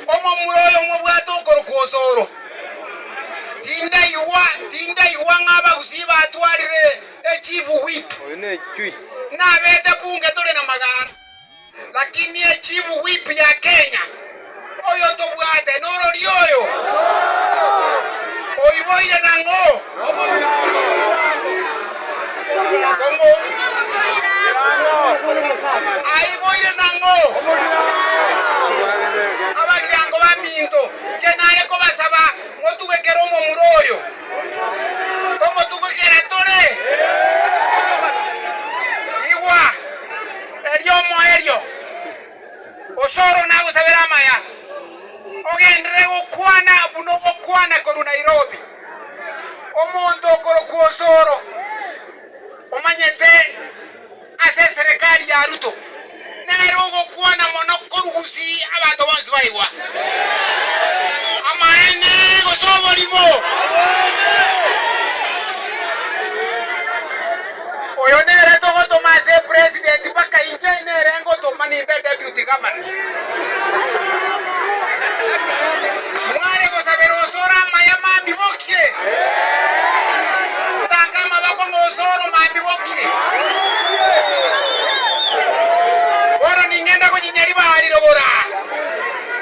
Omo muroyo mubwato okoro kuosoro. Tinda iwa ngaba usiba atwarire chief whip. Na bete bunge tole na magara. Lakini chief whip ya Kenya. Oyo to bwate noro rioyo. Oiboire nango. Kongo. Aiboire nango. Abagirango baminto. Kenare ko basaba motubekero mo muroyo. Como tubekera tole. Iwa. Erio. Osoro na gusabera maya. Ogendere gukwana buno gukwana koru Nairobi. Omonto okoro kuosoro. Omanyete ase serikali ya Ruto. Nero gukwana mono koru gusi abantu bonse baiwa. Amaene gosobo limo. Oyo nere togo tomase president baka inje nere ngo tomanimbe deputy governor. Mware gosabero osora maya mambi bokie. Utangama bako ngosoro mambi bokie. Ora ningenda ko nyinyari bari robora.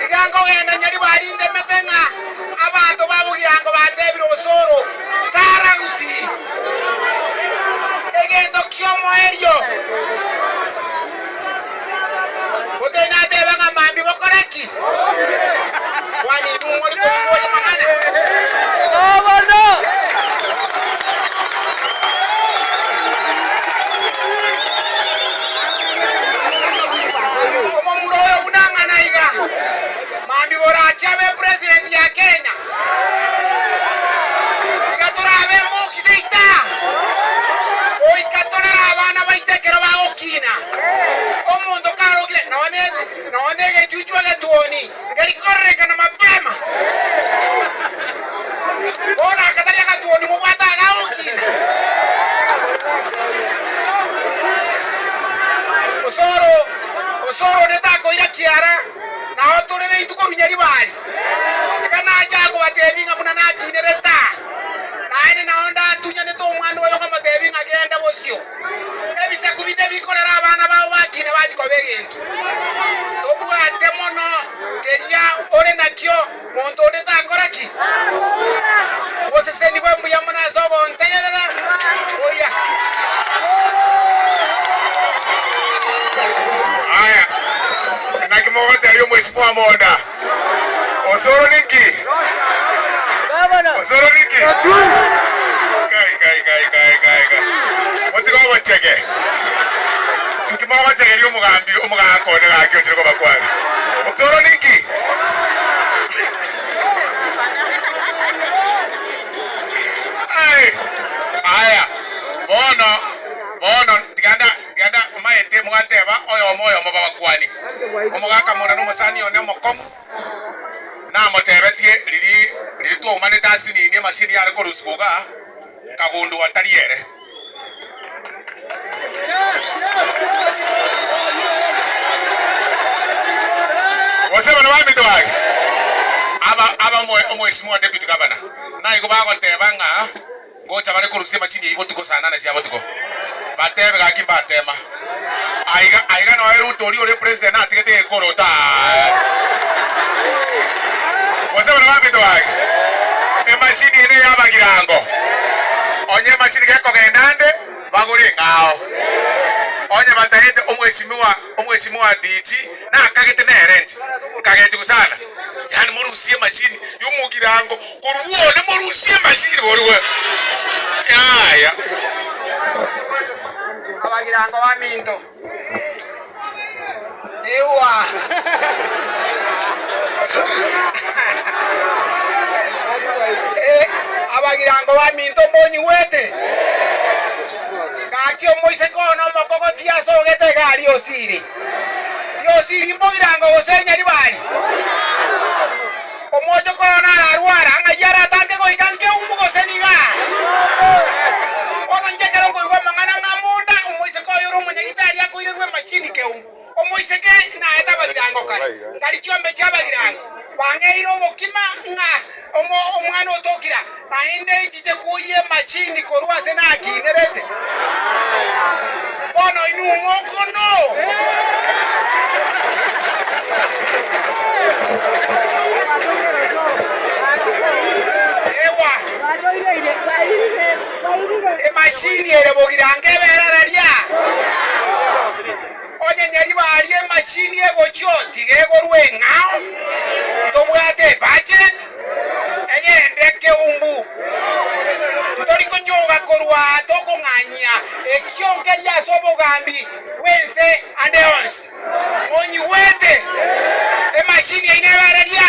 Igango genda nyari bari ndemetenga. Abantu babugirango batebiro osoro. Tarausi. Egendo kyomo erio. Utena deba ngamambi bokoreki. Wani dungo likongo ya mangana. Omo muroyo unangana iga. Mambi bora chabe president ya Kenya. Ikatora abe mboki seita. O ikatora abana baitekero bagokina. Omundo karo gile naone gechuchwa getuoni. Ngari korre kana mapema. Ona kataria getuoni mubata gagokina. Osoro netako ira kiara na otorere ituko runyari bari. Kana ajago batebinga muna nakinereta. Naene naonda tunya neto omwana oyo kamatebinga genda bosio. Ebisa kubite bikorera abana bawo bakine bagiko begento. Tobwate mono keria ore nakyo muntu netakora ki. Oseseni bwe mbuya muna zogo ntegerera. Oya. Aya. Nakimote ayo mheshimiwa Monda. Osoro niki? Osoro niki? Kai. Mutiko bacheke. Nkimo bacheke lyo mugambi omugako ne gakyo kiriko bakwani. Osoro niki? Aya. Bono tiganda omaete mugateba oyo moyo babakwani. Omugaka mona no musani one mokomu. Na motebetie riri tu humanita sini ni mashini ya korusuga kagundu watariere. Wasema na wami twaki. Aba mheshimiwa deputy governor. Na iko bago teba nga ngocha bari korusia mashini iko tuko sana na cyabo tuko. Batebe gakimba tema. Aiga no eru tori ore president na tigete korota. Wasema na wami twaki. Mashini ene yabagirango. Onye mashini geko gendande baguri ngao. Onye batahete omweshimiwa DG na akagete na erenti. Nkagete kusana. Yani murusie mashini yumugirango kuruone murusie mashini boruwe. Ya. Abagirango baminto. Ewa. Abagirango baminto mbonyi wete. Kakyo moise kono mokoko tiaso gete gari osiri. Yosiri mbogirango gosenya ribari. Omojo kono arwara ngayara tante go ikanke umbu goseniga. Ono njekero go igwa mangana ngamunda omoise ko yoro munyagitari akoire gwe machine ke umbu. Omoise ke na eta bagirango kare. Ngari kiombe ky'abagirango bangeire obokima nga omwana otokira ainde ijije kuye machini korwase nakinerete bono inu mokono ewa machini ere bogirange berararia onye nyari bari machini ego choti gego rwengao tobwate budget eyendeke umbu toriko choga korwa tokonganya ekyonke lya sobogambi wense ande onse onyi wete machini ine bararia